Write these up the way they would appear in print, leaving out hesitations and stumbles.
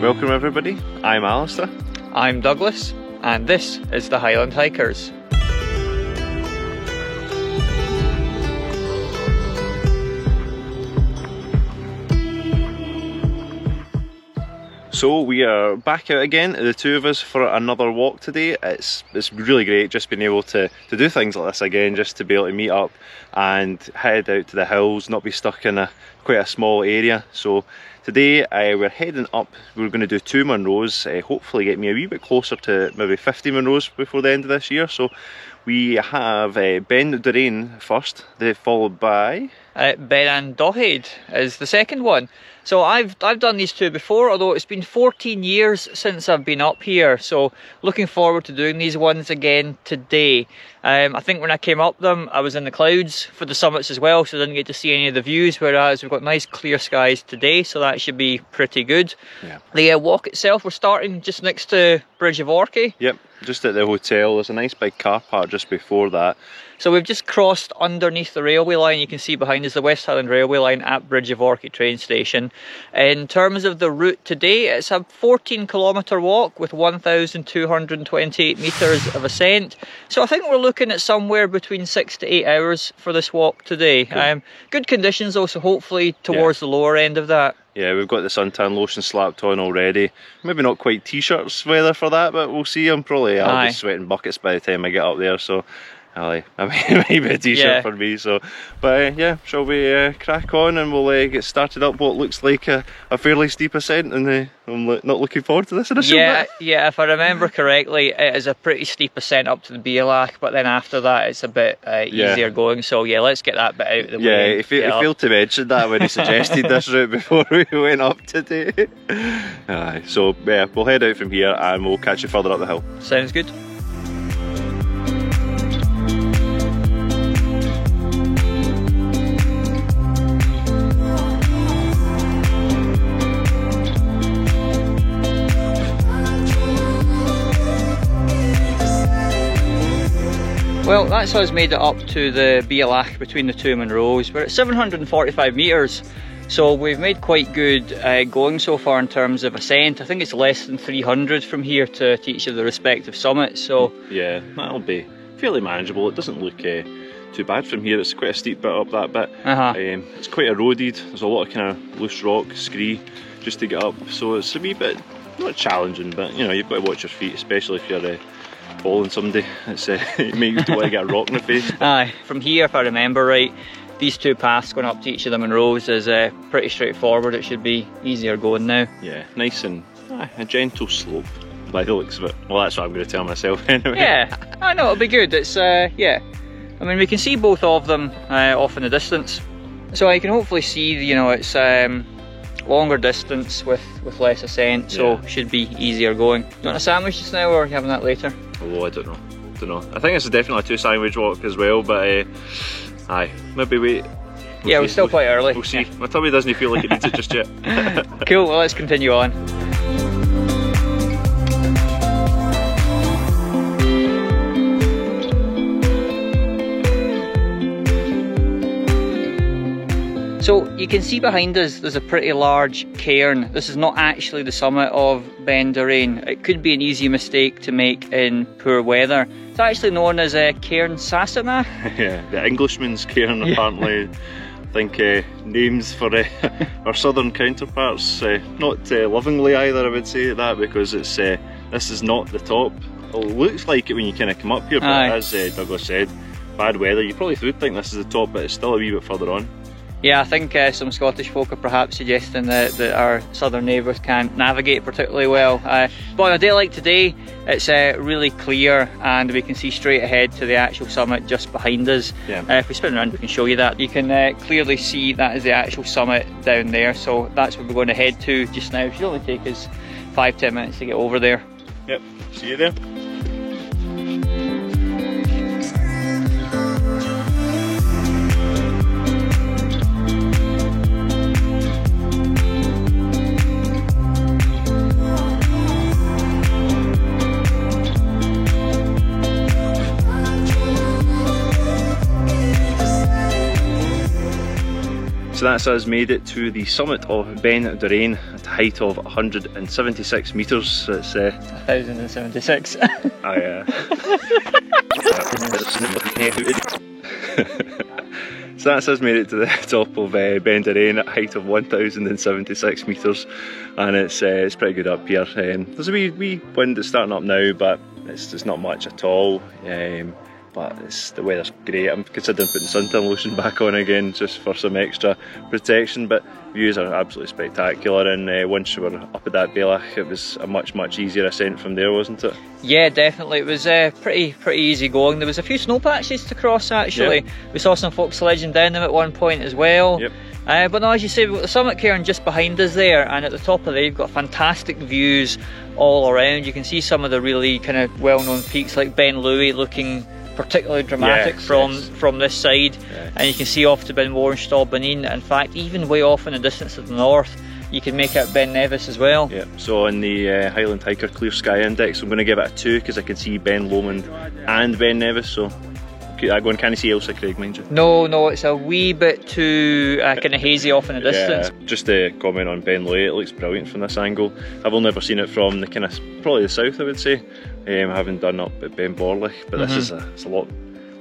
Welcome everybody, I'm Alistair. I'm Douglas, and this is the Highland Hikers. So we are back out again, the two of us, for another walk today. It's really great just being able to do things like this again, just to be able to meet up and head out to the hills, not be stuck in quite a small area. So today we're heading up. We're going to do 2 Munros, hopefully get me a wee bit closer to maybe 50 Munros before the end of this year. So we have Ben Doraine first, followed by Beran Dohead is the second one. So I've done these two before, although it's been 14 years since I've been up here, so looking forward to doing these ones again today. I think when I came up them, I was in the clouds for the summits as well, so I didn't get to see any of the views, whereas we've got nice clear skies today, so that should be pretty good. Yeah. The walk itself, we're starting just next to Bridge of Orchy. Yep, just at the hotel. There's a nice big car park just before that. So we've just crossed underneath the railway line. You can see behind us the West Highland Railway line at Bridge of Orchy train station. In terms of the route today, it's a 14-kilometre walk with 1,228 metres of ascent. So I think we're looking at somewhere between 6 to 8 hours for this walk today. Cool. Good conditions though, so hopefully towards the lower end of that. Yeah, we've got the suntan lotion slapped on already. Maybe not quite t-shirts weather for that, but we'll see. I'll be sweating buckets by the time I get up there, so it might be a t-shirt for me. So, but yeah, shall we crack on and we'll get started up what looks like a fairly steep ascent, and I'm not looking forward to this initial bit. Yeah, if I remember correctly, it is a pretty steep ascent up to the Bealach, but then after that it's a bit easier going. So yeah, let's get that bit out of the way. Yeah, I failed to mention that when he suggested this route before we went up today. So yeah, we'll head out from here and we'll catch you further up the hill. Sounds good. Well, that's us made it up to the Bealach between the 2 Munros. We're at 745 metres, so we've made quite good going so far in terms of ascent. I think it's less than 300 from here to each of the respective summits. So yeah, that'll be fairly manageable. It doesn't look too bad from here. It's quite a steep bit up that bit. It's quite eroded. There's a lot of kind of loose rock, scree, just to get up. So it's a wee bit, not challenging, but you know, you've got to watch your feet, especially if you're following somebody. It's you may want to get a rock in the face. From here, if I remember right, these two paths going up to each of the Munros is pretty straightforward. It should be easier going now. Yeah, nice and a gentle slope by the looks of it. Well, that's what I'm going to tell myself anyway. Yeah, I know, it'll be good. It's yeah, I mean, we can see both of them off in the distance, so I can hopefully see, you know, it's longer distance with less ascent, so should be easier going. Do you want a sandwich just now, or are you having that later? Oh, I don't know. I think it's definitely a 2 sandwich walk as well, but maybe wait. We're still quite early. We'll see. My tummy doesn't feel like it needs it just yet. Cool, well, let's continue on. So you can see behind us there's a pretty large cairn. This is not actually the summit of Ben Doraine. It could be an easy mistake to make in poor weather. It's actually known as Cairn Sassenach. Yeah, the Englishman's cairn apparently. I think names for our southern counterparts, not lovingly either, I would say that, because it's this is not the top. It looks like it when you kind of come up here, but as Douglas said, bad weather, you probably would think this is the top, but it's still a wee bit further on. Yeah, I think some Scottish folk are perhaps suggesting that our southern neighbours can't navigate particularly well. But on a day like today, it's really clear and we can see straight ahead to the actual summit just behind us. Yeah. If we spin around, we can show you that. You can clearly see that is the actual summit down there, so that's where we're going to head to just now. It should only take us 5-10 minutes to get over there. Yep, see you there. So that's us made it to the summit of Ben Durain at a height of 176 metres. It's 1076. So that's us made it to the top of Ben Durain at a height of 1076 metres, and it's pretty good up here. There's a wee wind that's starting up now, but it's not much at all. But the weather's great. I'm considering putting suntan lotion back on again just for some extra protection, but views are absolutely spectacular, and once you were up at that Bailach, it was a much easier ascent from there, wasn't it? Yeah, definitely. It was pretty easy going. There was a few snow patches to cross actually. Yep. We saw some folks sledging down them at one point as well. Yep. But no, as you say, we've got the summit cairn just behind us there, and at the top of there you've got fantastic views all around. You can see some of the really kind of well-known peaks like Ben Louis looking particularly dramatic from this side, and you can see off to Ben More and Stall Benin. In fact, even way off in the distance to the north, you can make out Ben Nevis as well. Yeah. So on the Highland Hiker Clear Sky Index, I'm going to give it a 2 because I can see Ben Lomond and Ben Nevis. So I go and can't see Ailsa Craig, mind you. No, it's a wee bit too kind of hazy off in the distance. Yeah, just to comment on Ben Louis, it looks brilliant from this angle. I've only ever seen it from the kind of probably the south, I would say. I haven't done up at Ben Borlich, but this is it's a lot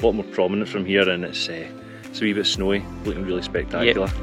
more prominent from here, and it's a wee bit snowy, looking really spectacular. Yep.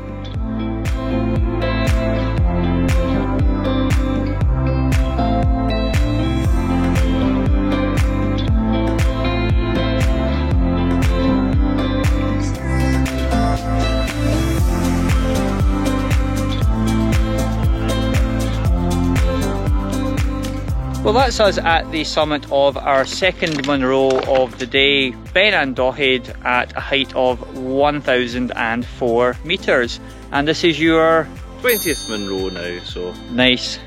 Well, that's us at the summit of our second Munro of the day, Ben Andochyd, at a height of 1004 metres. And this is your 20th Munro now, so nice.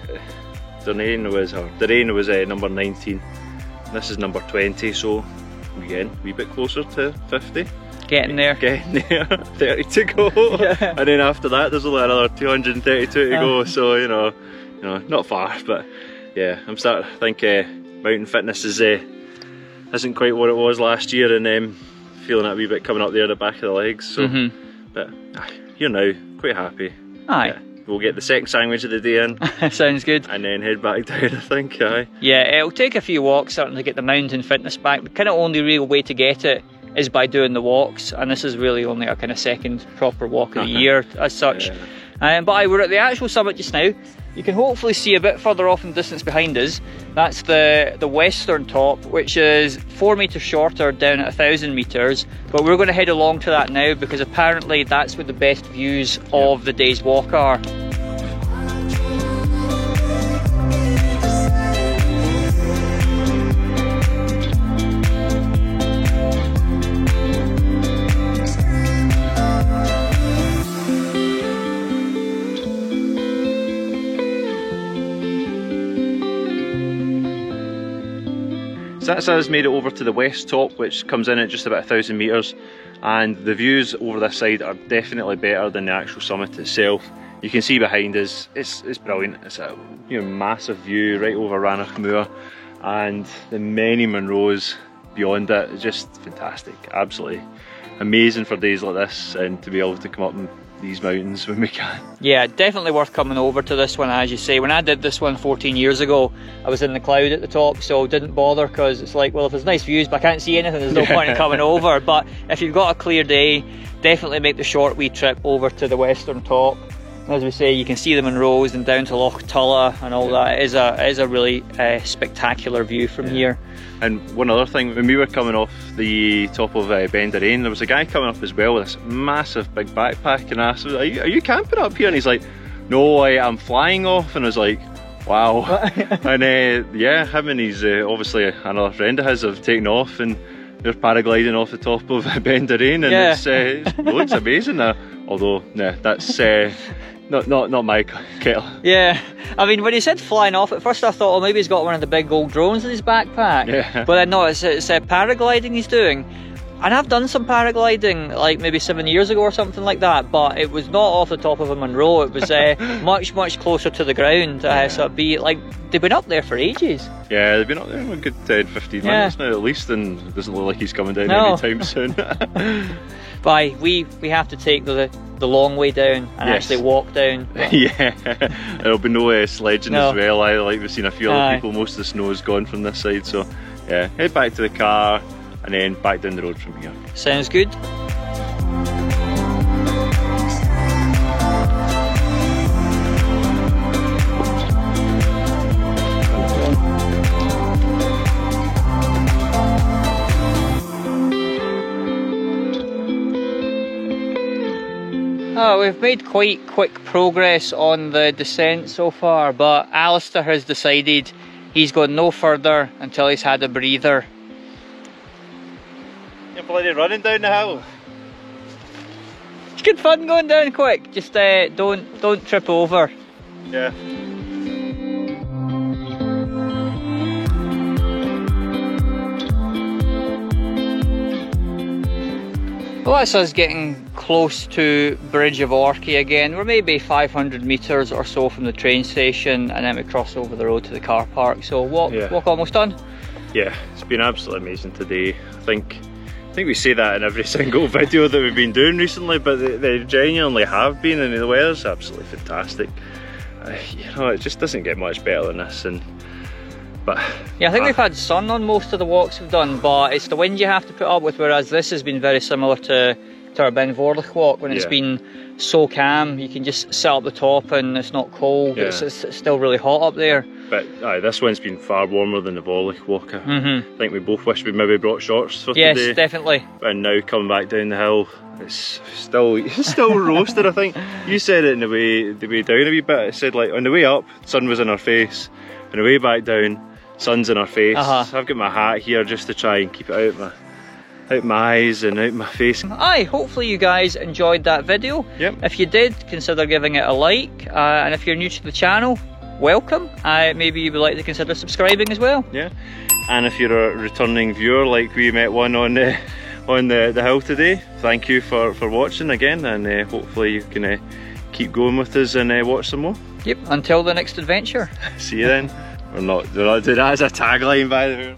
Durain was number 19. This is number 20, so again, a wee bit closer to 50. Getting there. 30 to go. Yeah. And then after that, there's only another 232 to go. So you know, not far, but. Yeah, I'm starting to think mountain fitness isn't quite what it was last year, and feeling that a wee bit coming up there at the back of the legs. So, but here now, quite happy. Aye. Yeah, we'll get the second sandwich of the day in. Sounds good. And then head back down, I think. Aye. Yeah, it'll take a few walks starting to get the mountain fitness back. The kind of only real way to get it is by doing the walks, and this is really only a kind of second proper walk of the year as such. Yeah. But we're at the actual summit just now. You can hopefully see a bit further off in the distance behind us. That's the western top, which is 4 metres shorter down at 1000 metres. But we're going to head along to that now because apparently that's where the best views of the day's walk are. So that's us made it over to the west top, which comes in at just about 1000 metres, and the views over this side are definitely better than the actual summit itself. You can see behind us, it's brilliant. It's a massive view right over Rannoch Moor, and the many Munros beyond it. It's just fantastic, absolutely amazing for days like this, and to be able to come up and these mountains when we can. Yeah, definitely worth coming over to this one, as you say. When I did this one 14 years ago, I was in the cloud at the top, so didn't bother, because it's like, well, if there's nice views but I can't see anything, there's no point in coming over. But if you've got a clear day, definitely make the short wee trip over to the western top. As we say, you can see the Munros and down to Loch Tulla and all that. It is a really spectacular view from here. And one other thing, when we were coming off the top of Ben Durain, there was a guy coming up as well with this massive big backpack, and I asked him, are you camping up here? And he's like, no, I'm flying off. And I was like, wow. And yeah, him and he's obviously another friend of his have taken off, and they're paragliding off the top of Ben Durain, and it looks amazing now. Although, nah, that's not my kettle. Yeah, I mean, when he said flying off, at first I thought, oh, maybe he's got one of the big gold drones in his backpack. Yeah. But no, it's paragliding he's doing. And I've done some paragliding, like maybe 7 years ago or something like that, but it was not off the top of a Munro. It was much closer to the ground. So it'd be like, they've been up there for ages. Yeah, they've been up there for a good 10-15 minutes now at least, and it doesn't look like he's coming down anytime soon. But we have to take the long way down and Yes. actually walk down. Yeah, there'll be no sledging No. as well. Like we've seen a few other people, most of the snow is gone from this side. So yeah, head back to the car and then back down the road from here. Sounds good. Oh, we've made quite quick progress on the descent so far, but Alistair has decided he's going no further until he's had a breather. You're bloody running down the hill. It's good fun going down quick, just don't trip over. Yeah. Well, that's us getting close to Bridge of Orchy again. We're maybe 500 metres or so from the train station, and then we cross over the road to the car park. So walk almost done. Yeah, it's been absolutely amazing today. I think we say that in every single video that we've been doing recently, but they genuinely have been, and the weather's absolutely fantastic. You know, it just doesn't get much better than this. Yeah, I think we've had sun on most of the walks we've done, but it's the wind you have to put up with, whereas this has been very similar to our Ben Vorlich walk when it's been so calm. You can just sit up the top and it's not cold. Yeah. It's still really hot up there. But this one's been far warmer than the Vorlich walk. I think we both wish we maybe brought shorts for today. Yes, definitely. And now coming back down the hill, it's still roasted. I think you said it in the way down a wee bit. It said like on the way up, sun was in our face, on the way back down, sun's in our face. I've got my hat here just to try and keep it out my eyes and out my face. Hopefully you guys enjoyed that video. Yep. If you did, consider giving it a like, and if you're new to the channel, welcome. Maybe you would like to consider subscribing as well. Yeah, and if you're a returning viewer like we met one on the hill today, thank you for watching again, and hopefully you can keep going with us and watch some more. Yep, until the next adventure. See you then. We're not doing that as a tagline, by the way.